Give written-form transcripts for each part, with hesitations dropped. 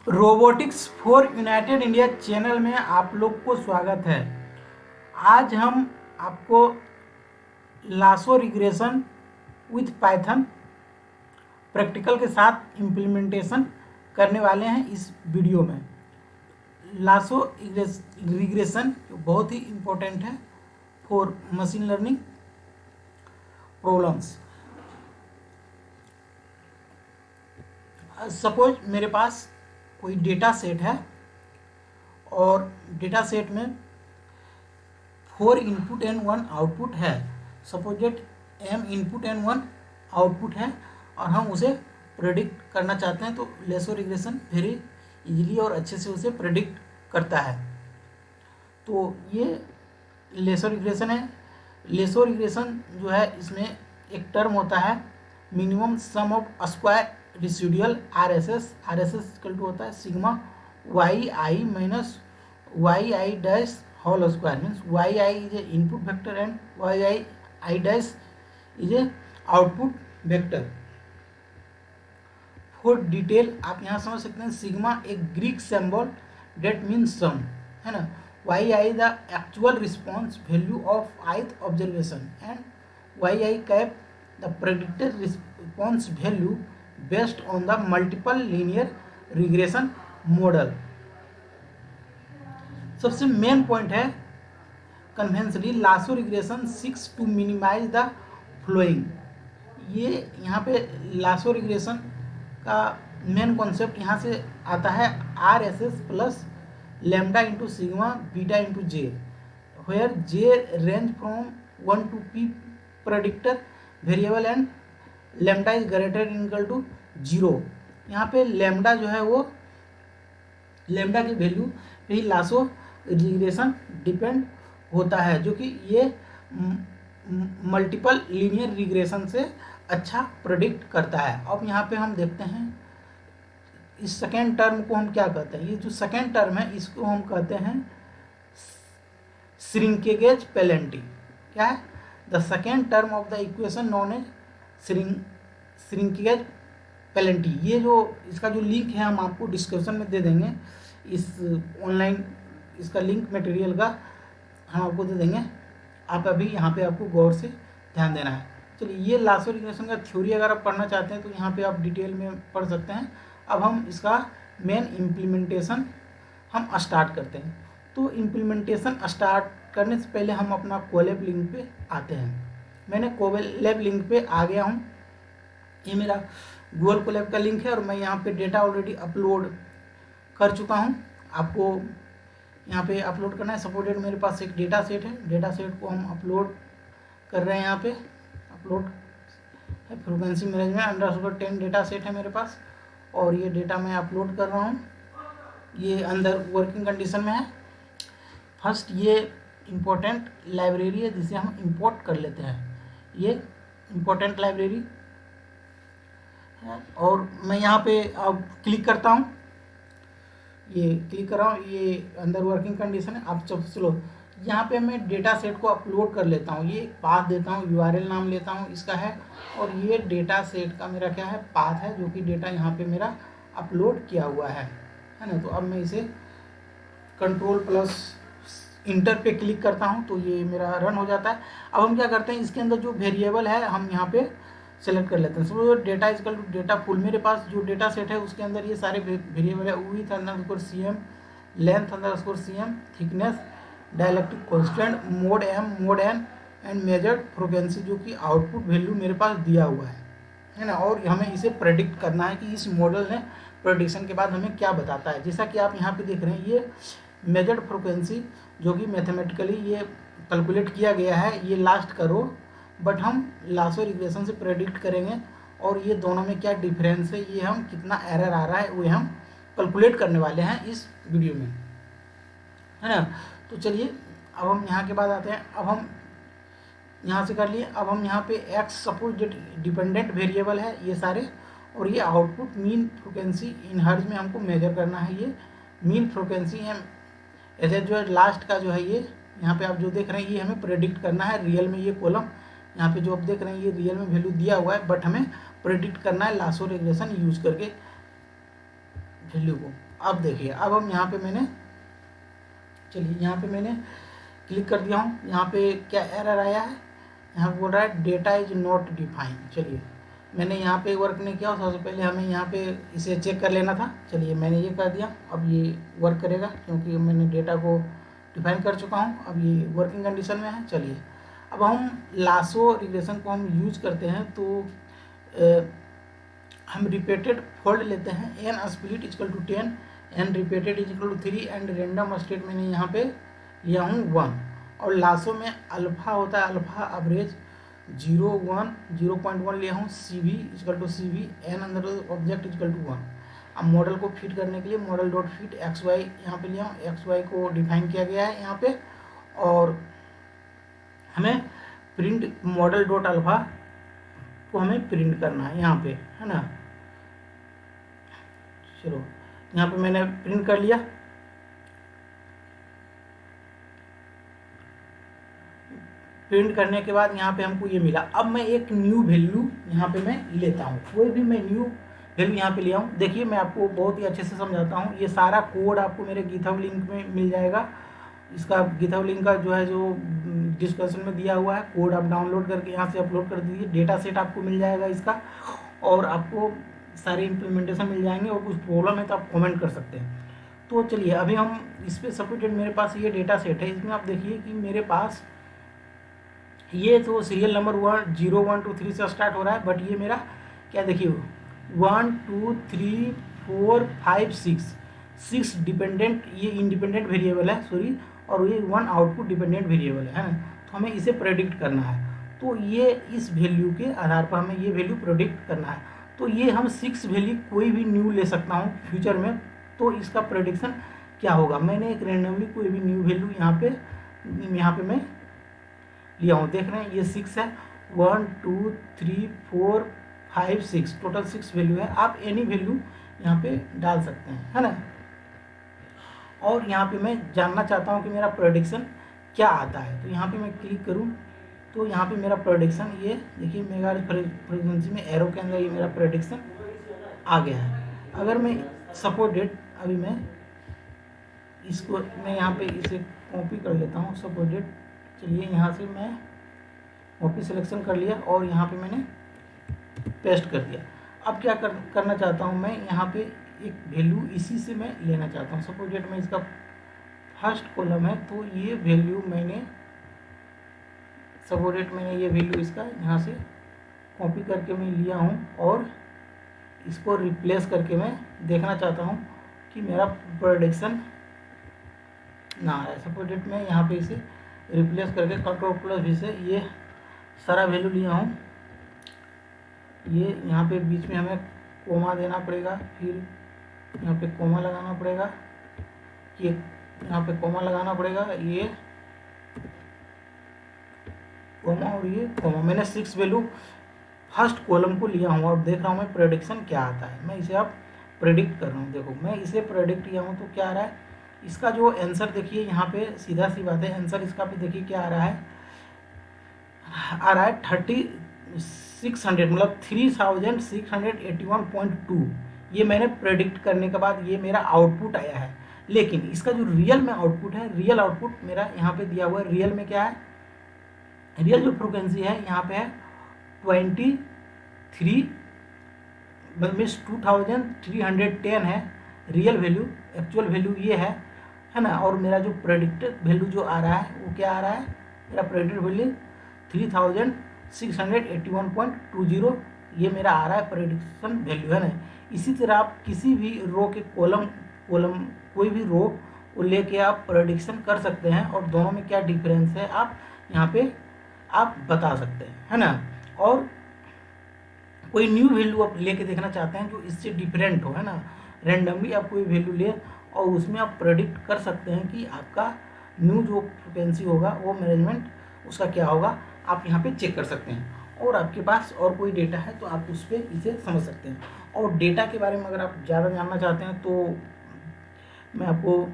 Robotics for United India channel में आप लोग को स्वागत है। आज हम आपको lasso regression with Python practical के साथ इम्प्लीमेंटेशन करने वाले हैं। इस वीडियो में लासो रिग्रेशन बहुत ही इम्पोर्टेंट है for machine learning problems. Suppose मेरे पास कोई डेटा सेट है और डेटा सेट में 4 इनपुट एंड 1 आउटपुट है। Suppose that m input and 1 output है और हम उसे प्रेडिक्ट करना चाहते हैं, तो लासो रिग्रेशन वेरी इजीली और अच्छे से उसे प्रेडिक्ट करता है। तो ये लासो रिग्रेशन है। लासो रिग्रेशन जो है, इसमें एक टर्म होता है minimum sum of square residual RSS equal to होता है sigma yi minus yi dash whole square. Means yi is a input vector and yi dash is a output vector. For detail आप यहाँ समझ सकते हैं, sigma एक Greek symbol that means sum है ना। yi the actual response value of ith observation and yi cap the predicted response value based on the multiple linear regression model। सबसे main point है conventionally lasso regression seeks to minimize the following. ये यहाँ पे लासो रिग्रेशन का main concept यहाँ से आता है RSS plus lambda into sigma beta into j, where j range from 1 to p predictor variable and lambda is greater equal to 0। यहाँ पे लैम्डा जो है वो लैम्डा की वैल्यू पे ही लासो रिग्रेशन डिपेंड होता है, जो कि ये मल्टीपल लीनियर रिग्रेशन से अच्छा प्रेडिक्ट करता है। अब यहाँ पे हम देखते हैं इस सेकेंड टर्म को हम क्या कहते हैं। ये जो सेकेंड टर्म है इसको हम कहते हैं श्रिंकेज पेनल्टी। क्या है? The second term of the equation known as shrinkage penalty. ये जो इसका जो लिंक है हम आपको डिस्क्रिप्शन में दे देंगे। इस ऑनलाइन इसका लिंक मटेरियल का हम आपको दे देंगे। आप अभी यहाँ पे आपको गौर से ध्यान देना है। चलिए, ये लासो रिग्रेशन का थ्योरी अगर आप पढ़ना चाहते हैं तो यहाँ पे आप डिटेल में पढ़ सकते हैं। अब हम इसका मेन इम्प्लीमेंटेशन हम स्टार्ट करते हैं। तो इम्प्लीमेंटेशन स्टार्ट करने से पहले हम अपना कोलैब लिंक पे आते हैं। मैंने कोलैब लिंक पे आ गया हूँ। ये मेरा गूगल कोलैब का लिंक है और मैं यहाँ पे डेटा ऑलरेडी अपलोड कर चुका हूँ। आपको यहाँ पे अपलोड करना है। सपोर्टेड मेरे पास एक डेटा सेट है, डेटा सेट को हम अपलोड कर रहे हैं। यहाँ पे अपलोड है फ्रीक्वेंसी मैनेजमेंट _10 डेटा सेट है मेरे पास और ये डेटा मैं अपलोड कर रहा हूँ। ये अंदर वर्किंग कंडीशन में है। फर्स्ट ये इम्पोर्टेंट लाइब्रेरी है जिसे हम इंपोर्ट कर लेते हैं। ये इम्पोर्टेंट लाइब्रेरी है और मैं यहाँ पे अब क्लिक करता हूँ। ये क्लिक कर रहा हूँ, ये अंदर वर्किंग कंडीशन है। अब चलो यहाँ पे मैं डेटा सेट को अपलोड कर लेता हूँ। ये पाथ देता हूँ, URL नाम लेता हूँ इसका है और ये डेटा सेट का मेरा क्या है, पाथ है, जो कि डेटा यहाँ पे मेरा अपलोड किया हुआ है ना। तो अब मैं इसे कंट्रोल प्लस इंटर पे क्लिक करता हूँ तो ये मेरा रन हो जाता है। अब हम क्या करते हैं, इसके अंदर जो वेरिएबल है हम यहाँ पे सेलेक्ट कर लेते हैं। So data is equal to data full. मेरे पास जो डेटा सेट है उसके अंदर ये सारे वेरिएबल है। Width _cm, length _cm, thickness, dielectric constant, mode n and measured frequency, जो कि आउटपुट वैल्यू मेरे पास दिया हुआ है ना। और हमें इसे प्रेडिक्ट करना है कि इस मॉडल ने प्रेडिक्शन के बाद हमें क्या बताता है। जैसा कि आप यहाँ पे देख रहे हैं, ये मेजर्ड फ्रीक्वेंसी जो कि मैथमेटिकली ये कैलकुलेट किया गया है, ये लास्ट का रो, बट हम लासो रिग्रेशन से प्रेडिक्ट करेंगे और ये दोनों में क्या डिफरेंस है, ये हम कितना एरर आ रहा है वो हम कैलकुलेट करने वाले हैं इस वीडियो में, है ना। तो चलिए अब हम यहाँ के बाद आते हैं। अब हम यहाँ से कर लिए। अब हम यहाँ पे x सपोज डिपेंडेंट वेरिएबल है ये सारे, और ये आउटपुट मीन फ्रीक्वेंसी इन हर्ज में हमको मेजर करना है। ये मीन फ्रीक्वेंसी है ऐसे जो है लास्ट का जो है, ये यहाँ पे आप जो देख रहे हैं ये हमें प्रेडिक्ट करना है। रियल में ये कॉलम यहाँ पे जो आप देख रहे हैं ये रियल में वैल्यू दिया हुआ है, बट हमें प्रेडिक्ट करना है लासो रिग्रेशन यूज करके वैल्यू को। अब देखिए, अब हम यहाँ पे मैंने, चलिए यहाँ पे मैंने क्लिक कर दिया हूँ। यहाँ पे क्या एरर आया है, यहाँ पे बोल रहा है डेटा इज नॉट डिफाइन। चलिए मैंने यहाँ पे वर्क नहीं किया, सबसे पहले हमें यहाँ पे इसे चेक कर लेना था। चलिए मैंने ये कर दिया, अब ये वर्क करेगा क्योंकि मैंने डेटा को डिफाइन कर चुका हूँ। अब ये वर्किंग कंडीशन में है। चलिए अब हम लासो रिग्रेशन को हम यूज करते हैं, तो हम रिपीटेड फोल्ड लेते हैं। N split equal to 10, n repeated equal to 3 and random state मैंने यहाँ पे लिया हूँ 1। और लासो में अल्फा होता है, अल्फा एवरेज 0.1 लिया हूँ। C V equal to C V, n under object equal to 1। अब मॉडल को फिट करने के लिए model dot fit X Y यहाँ पे लिया हूँ, एक्स वाई को डिफाइन किया गया है यहाँ पे। और हमें प्रिंट मॉडल डॉट अल्फा को हमें प्रिंट करना है यहाँ पे, है ना। चलो यहाँ पे मैंने प्रिंट कर लिया। प्रिंट करने के बाद यहाँ पे हमको ये मिला। अब मैं एक न्यू वैल्यू यहाँ पे मैं लेता हूँ, कोई भी मैं न्यू वैल्यू यहाँ पे लिया हूँ। देखिए मैं आपको बहुत ही अच्छे से समझाता हूँ। ये सारा कोड आपको मेरे गिथहब लिंक में मिल जाएगा। इसका गिथहब लिंक का जो है जो डिस्क्रिप्शन में दिया हुआ है, कोड आप डाउनलोड करके यहाँ से अपलोड कर दीजिए। डेटा सेट आपको मिल जाएगा इसका, और आपको सारे इम्प्लीमेंटेशन मिल जाएंगे। और कुछ प्रॉब्लम है तो आप कमेंट कर सकते हैं। तो चलिए अभी हम इस पर सपोर्टेड, मेरे पास ये डेटा सेट है। इसमें आप देखिए कि मेरे पास ये तो सीरियल नंबर 0 1 2 3 से स्टार्ट हो रहा है, बट ये मेरा क्या देखिए 1 2 3 4 5 6 डिपेंडेंट, ये इंडिपेंडेंट वेरिएबल है, सॉरी, और ये 1 आउटपुट डिपेंडेंट वेरिएबल है ना। तो हमें इसे प्रेडिक्ट करना है। तो ये इस वैल्यू के आधार पर हमें ये वैल्यू प्रेडिक्ट करना है। तो ये हम 6 वैल्यू कोई भी न्यू ले सकता हूँ फ्यूचर में। तो इसका प्रेडिक्शन क्या होगा, मैंने एक रैंडमली कोई भी न्यू वैल्यू यहाँ पे मैं लिया हूँ। देख रहे हैं ये 6 है, 1 2 3 4 5 6, टोटल 6 वैल्यू है। आप एनी वैल्यू यहाँ पे डाल सकते हैं, है ना। और यहाँ पे मैं जानना चाहता हूँ कि मेरा प्रेडिक्शन क्या आता है। तो यहाँ पे मैं क्लिक करूँ तो यहाँ पे मेरा प्रेडिक्शन ये देखिए मेगाहर्ट्ज़ फ्रीक्वेंसी में एरो के अंदर ये मेरा प्रेडिक्शन आ गया है। अगर मैं सपोज डेट, अभी मैं यहाँ पे इसे कॉपी कर लेता हूँ सपोज डेट। चलिए यहाँ से मैं कॉपी सिलेक्शन कर लिया और यहाँ पे मैंने पेस्ट कर दिया। अब क्या करना चाहता हूँ मैं, यहाँ पे एक वैल्यू इसी से मैं लेना चाहता हूँ। सपोज डेट में इसका फर्स्ट कॉलम है, तो ये वैल्यू मैंने सपोज डेट मैंने ये वैल्यू इसका यहाँ से कॉपी करके मैं लिया हूँ और इसको रिप्लेस करके मैं देखना चाहता हूँ कि मेरा प्रेडिक्शन ना आए। सपोज डेट मैं यहाँ पे इसे रिप्लेस करके Ctrl+V से ये सारा वैल्यू लिया हूँ। ये यहाँ पे बीच में हमें कोमा देना पड़ेगा, फिर यहाँ पे कोमा लगाना पड़ेगा, ये यहाँ पे कोमा लगाना पड़ेगा, ये कोमा और ये कोमा। मैंने 6 वैल्यू फर्स्ट कॉलम को लिया हूँ और देख रहा हूँ मैं प्रेडिक्शन क्या आता है। मैं इसे अब प्रेडिक्ट कर रहा हूँ। देखो मैं इसे प्रेडिक्ट किया हूँ तो क्या आ रहा है, इसका जो आंसर देखिए यहाँ पे सीधा सी बात है, आंसर इसका पे देखिए क्या आ रहा है 3600 मतलब 3681.2। ये मैंने प्रेडिक्ट करने के बाद ये मेरा आउटपुट आया है। लेकिन इसका जो रियल में आउटपुट है, रियल आउटपुट मेरा यहाँ पे दिया हुआ है। रियल में क्या है, रियल जो फ्रिक्वेंसी है यहाँ पे है 2310 है रियल वैल्यू। एक्चुअल वैल्यू ये है ना। और मेरा जो प्रेडिक्टेड वैल्यू जो आ रहा है वो क्या आ रहा है, मेरा प्रेडिक्टेड वैल्यू 3681.20 ये मेरा आ रहा है प्रेडिक्शन वैल्यू, है ना। इसी तरह आप किसी भी रो के कॉलम कोई भी रो को लेके आप प्रेडिक्शन कर सकते हैं और दोनों में क्या डिफरेंस है आप यहाँ पे आप बता सकते हैं, है ना। और कोई न्यू वैल्यू आप लेके देखना चाहते हैं जो इससे डिफरेंट हो, है ना। रैंडमली आप कोई वैल्यू ले और उसमें आप प्रेडिक्ट कर सकते हैं कि आपका न्यू जो फ्रिक्वेंसी होगा वो मैनेजमेंट उसका क्या होगा, आप यहाँ पे चेक कर सकते हैं। और आपके पास और कोई डेटा है तो आप उस पर इसे समझ सकते हैं। और डेटा के बारे में अगर आप ज़्यादा जानना चाहते हैं तो मैं आपको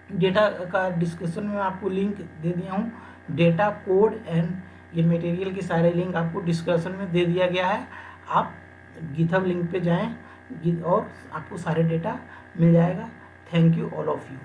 डेटा का डिस्क्रिप्शन में आपको लिंक दे दिया हूँ। डेटा कोड एंड ये मटेरियल के सारे लिंक आपको डिस्क्रिप्शन में दे दिया गया है। आप गिथहब लिंक पे जाएं, और आपको सारे डेटा मिल जाएगा। Thank you all of you.